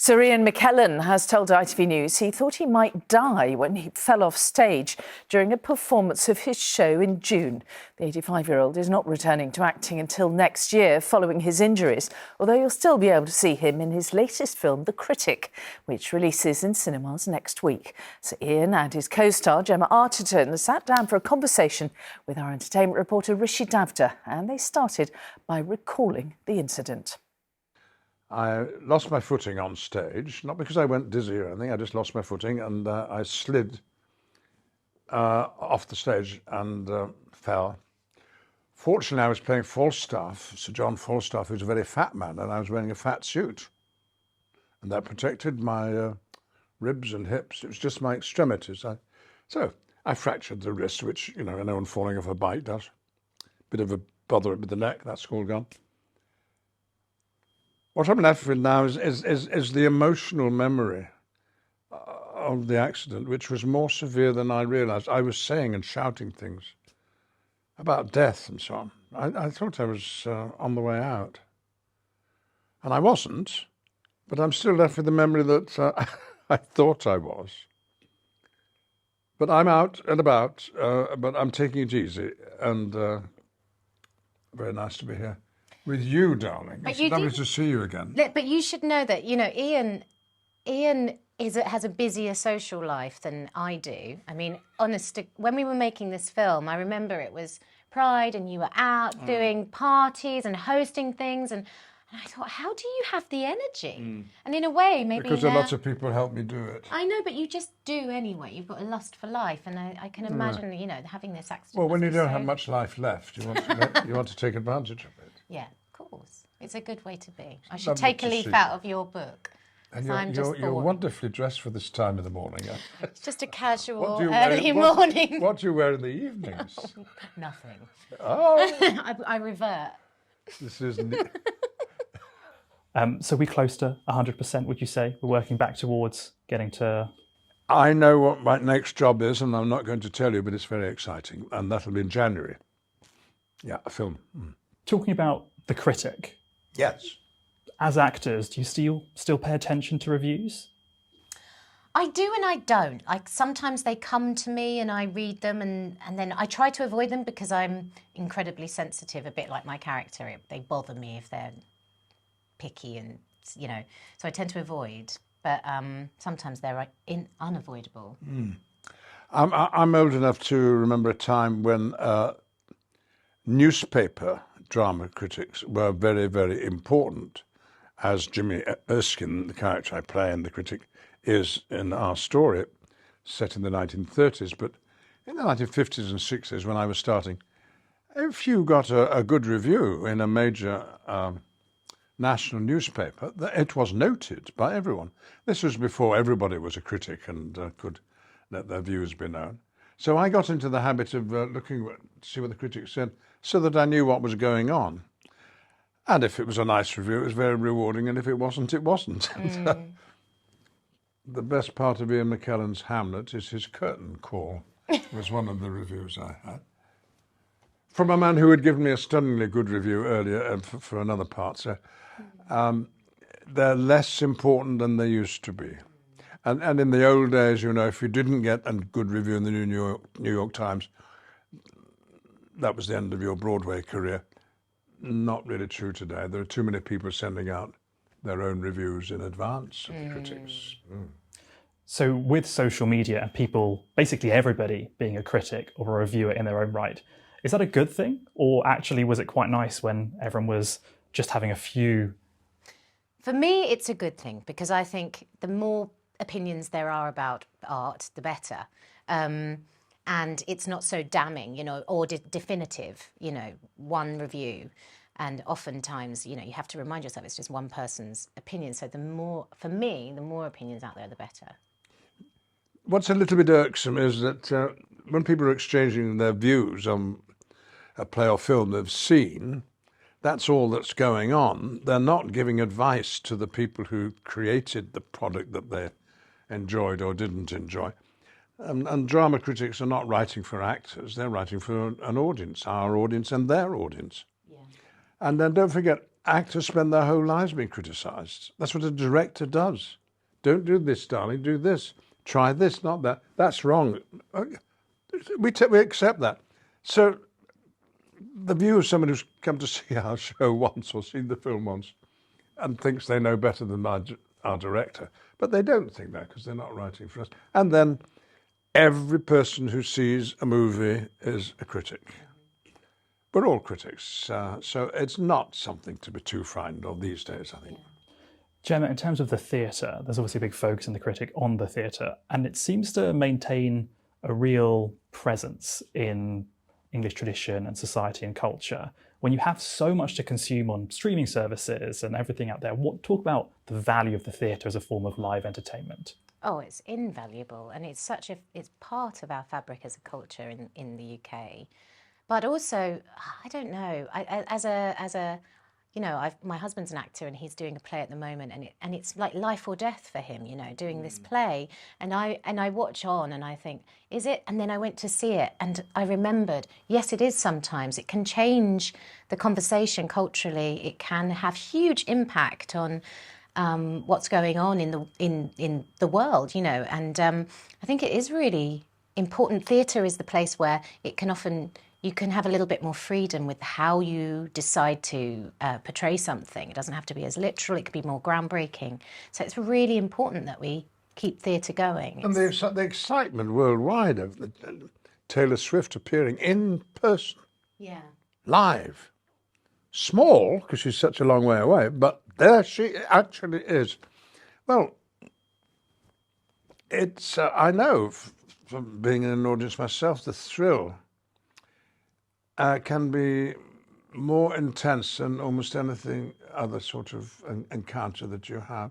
Sir Ian McKellen has told ITV News he thought he might die when he fell off stage during a performance of his show in June. The 85-year-old is not returning to acting until next year following his injuries, although you'll still be able to see him in his latest film, The Critic, which releases in cinemas next week. Sir Ian and his co-star Gemma Arterton sat down for a conversation with our entertainment reporter Rishi Davda, and they started by recalling the incident. I lost my footing on stage, not because I went dizzy or anything, I just lost my footing and I slid off the stage and fell. Fortunately, I was playing Falstaff, Sir John Falstaff, who's a very fat man, and I was wearing a fat suit. And that protected my ribs and hips. It was just my extremities. So I fractured the wrist, which, you know, anyone falling off a bike does. Bit of a bother with the neck, that's all gone. What I'm left with now is the emotional memory of the accident, which was more severe than I realised. I was saying and shouting things about death and so on. I thought I was on the way out. And I wasn't, but I'm still left with the memory that I thought I was. But I'm out and about, but I'm taking it easy, and very nice to be here. With you, darling. It's lovely to see you again. But you should know that, you know, Ian has a busier social life than I do. I mean, honestly, when we were making this film, I remember it was Pride and you were out doing parties and hosting things. And I thought, how do you have the energy? And in a way, maybe... Because a lot of people help me do it. I know, but you just do anyway. You've got a lust for life. And I can imagine, you know, having this accident... Well, when you don't have much life left, you want to take advantage of it. Yeah, of course. It's a good way to be. I should take a leaf out of your book. And you're wonderfully dressed for this time of the morning. It's just a casual early morning. What do you wear in the evenings? Nothing. Oh! I revert. This isn't... So we're close to 100%, would you say? We're working back towards getting to... I know what my next job is, and I'm not going to tell you, but it's very exciting, and that'll be in January. Yeah, a film. Talking about The Critic. Yes. As actors, do you still pay attention to reviews? I do and I don't. Like, sometimes they come to me and I read them, and then I try to avoid them because I'm incredibly sensitive, a bit like my character. They bother me if they're picky, and, you know, so I tend to avoid. But sometimes they're unavoidable. I'm old enough to remember a time when newspaper drama critics were very, very important, as Jimmy Erskine, the character I play in The Critic, is in our story, set in the 1930s. But in the 1950s and 60s, when I was starting, if you got a good review in a major national newspaper, it was noted by everyone. This was before everybody was a critic and could let their views be known. So I got into the habit of looking to see what the critics said, so that I knew what was going on. And if it was a nice review, it was very rewarding, and if it wasn't, it wasn't. The best part of Ian McKellen's Hamlet is his curtain call, was one of the reviews I had. From a man who had given me a stunningly good review earlier for another part. So they're less important than they used to be. And in the old days, you know, if you didn't get a good review in the New York Times, that was the end of your Broadway career. Not really true today. There are too many people sending out their own reviews in advance of the critics. So with social media and people, basically everybody, being a critic or a reviewer in their own right, is that a good thing? Or actually was it quite nice when everyone was just having a few? For me, it's a good thing, because I think the more opinions there are about art, the better. And it's not so damning, you know, or definitive, you know, one review. And oftentimes, you know, you have to remind yourself it's just one person's opinion. So the more, for me, the more opinions out there, the better. What's a little bit irksome is that when people are exchanging their views on a play or film they've seen, that's all that's going on. They're not giving advice to the people who created the product that they enjoyed or didn't enjoy. And drama critics are not writing for actors, they're writing for an audience, our audience and their audience. Yeah. And then don't forget, actors spend their whole lives being criticised. That's what a director does. Don't do this, darling, do this. Try this, not that. That's wrong. We accept that. So the view of someone who's come to see our show once or seen the film once and thinks they know better than our director, but they don't think that because they're not writing for us. And then every person who sees a movie is a critic. We're all critics, so it's not something to be too frightened of these days, I think. Gemma, in terms of the theatre, there's obviously a big focus in the Critic on the theatre, and it seems to maintain a real presence in English tradition and society and culture. When you have so much to consume on streaming services and everything out there, talk about the value of the theatre as a form of live entertainment. Oh, it's invaluable, and it's part of our fabric as a culture in the UK. But also, I don't know, my husband's an actor and he's doing a play at the moment, and it's like life or death for him, doing this play. And I watch on and I think, is it? And then I went to see it and I remembered, yes, it is sometimes. It can change the conversation culturally. It can have huge impact on what's going on in the world, And I think it is really important. Theatre is the place where it can often... You can have a little bit more freedom with how you decide to portray something. It doesn't have to be as literal, it could be more groundbreaking. So it's really important that we keep theatre going. And the excitement worldwide of Taylor Swift appearing in person, live. Small, because she's such a long way away, but there she actually is. Well, it's, I know from being in an audience myself, the thrill can be more intense than almost anything other sort of encounter that you have.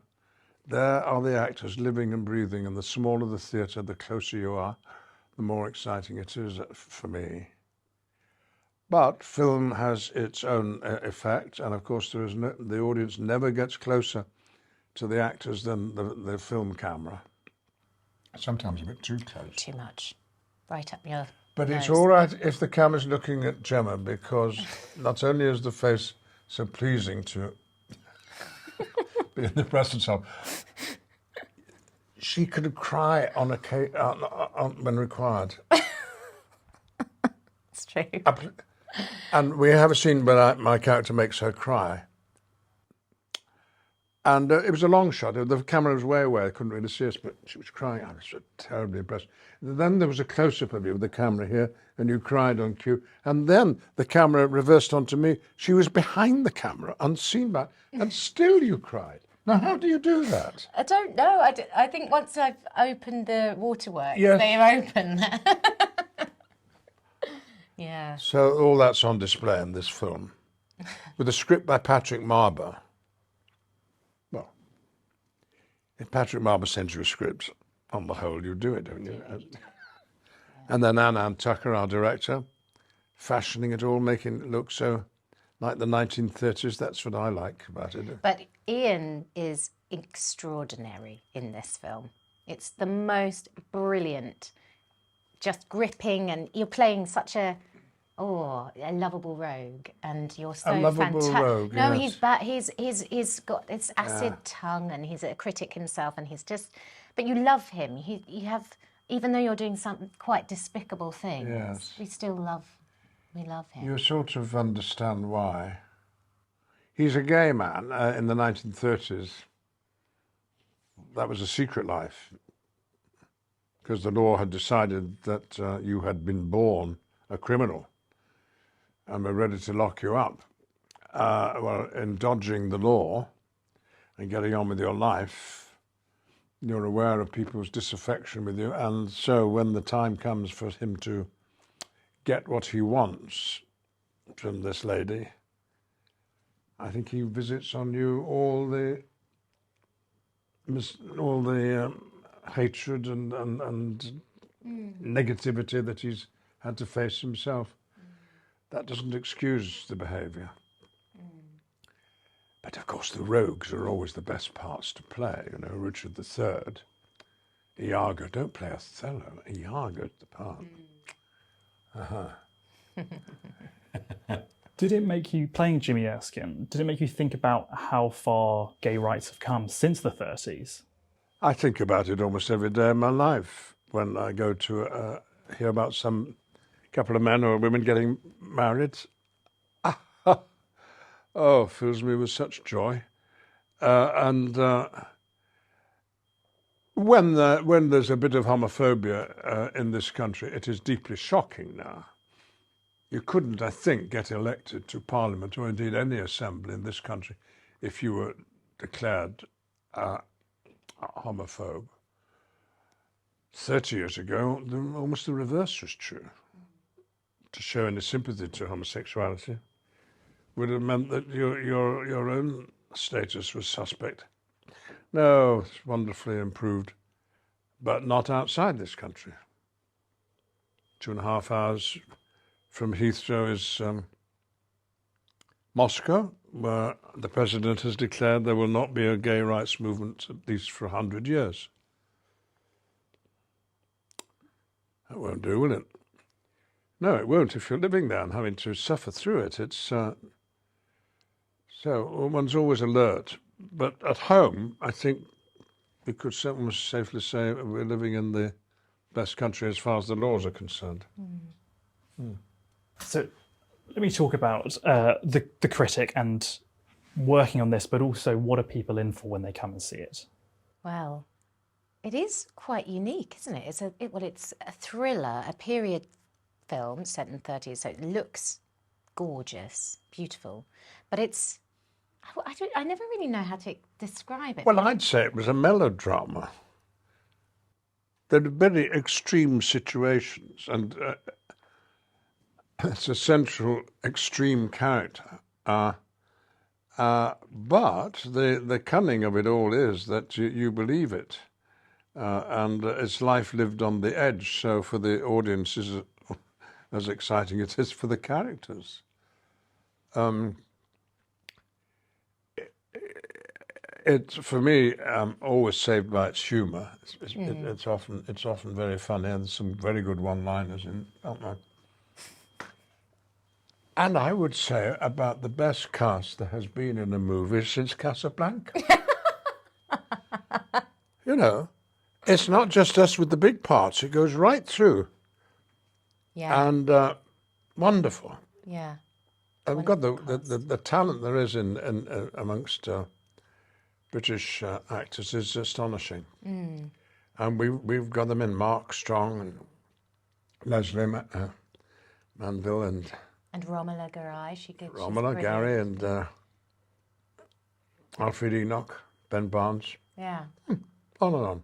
There are the actors living and breathing, and the smaller the theatre, the closer you are, the more exciting it is for me. But film has its own effect, and of course the audience never gets closer to the actors than the film camera. Sometimes a bit too close. Too much. Right up your... But it's all right if the camera's looking at Gemma, because not only is the face so pleasing to be in the presence of, she could cry on when required. It's true. And we have a scene where my character makes her cry. And it was a long shot. The camera was way away. I couldn't really see us, but she was crying. I was so terribly impressed. Then there was a close-up of you with the camera here, and you cried on cue. And then the camera reversed onto me. She was behind the camera, unseen by, and still you cried. Now, how do you do that? I don't know. I think once I've opened the waterworks, yes. they are open. Yeah. So all that's on display in this film, with a script by Patrick Marber. Well, if Patrick Marber sends you a script, on the whole, you do it, don't you? And then Anne Tucker, our director, fashioning it all, making it look so like the 1930s. That's what I like about it. But Ian is extraordinary in this film. It's the most brilliant, just gripping, and you're playing such a lovable rogue, and you're so fantastic. Rogue, no, yes. he's got this acid tongue, and he's a critic himself, and he's just. But you love him. You have, even though you're doing some quite despicable things, yes. we love him. You sort of understand why. He's a gay man in the 1930s. That was a secret life, because the law had decided that you had been born a criminal and were ready to lock you up. Well, in dodging the law and getting on with your life, you're aware of people's disaffection with you, and so when the time comes for him to get what he wants from this lady, I think he visits on you all the hatred and negativity that he's had to face himself. That doesn't excuse the behaviour. But of course the rogues are always the best parts to play. You know, Richard III, Iago, don't play Othello, Iago's the part. Did it make you, playing Jimmy Erskine, did it make you think about how far gay rights have come since the 30s? I think about it almost every day of my life when I go to hear about some couple of men or women getting married. Oh, fills me with such joy. And when there's a bit of homophobia in this country, it is deeply shocking now. You couldn't, I think, get elected to Parliament or indeed any assembly in this country if you were declared a homophobe. 30 years ago, almost the reverse was true. To show any sympathy to homosexuality would have meant that your own status was suspect. No, it's wonderfully improved, but not outside this country. 2.5 hours from Heathrow is Moscow, where the president has declared there will not be a gay rights movement at least for 100 years. That won't do, will it? No, it won't if you're living there and having to suffer through it. It's so one's always alert. But at home, I think we could almost safely say we're living in the best country as far as the laws are concerned. So let me talk about the Critic and working on this, but also what are people in for when they come and see it? Well, it is quite unique, isn't it? It's a thriller, a period film set in the 30s, so it looks gorgeous, beautiful, but I never really know how to describe it. Well, I'd say it was a melodrama. There are very extreme situations, and it's a central extreme character. But the cunning of it all is that you believe it, and it's life lived on the edge. So for the audience is as exciting as it is for the characters. It's for me always saved by its humour. It's often very funny, and there's some very good one-liners in it. And I would say about the best cast there has been in a movie since Casablanca. You know, it's not just us with the big parts; it goes right through. Yeah. And wonderful. Yeah. And God, the talent there is in amongst British actors is astonishing. And we've got them in Mark Strong and Leslie Manville And Romola Garai, Romola Gary and Alfred Enoch, Ben Barnes, yeah. on and on.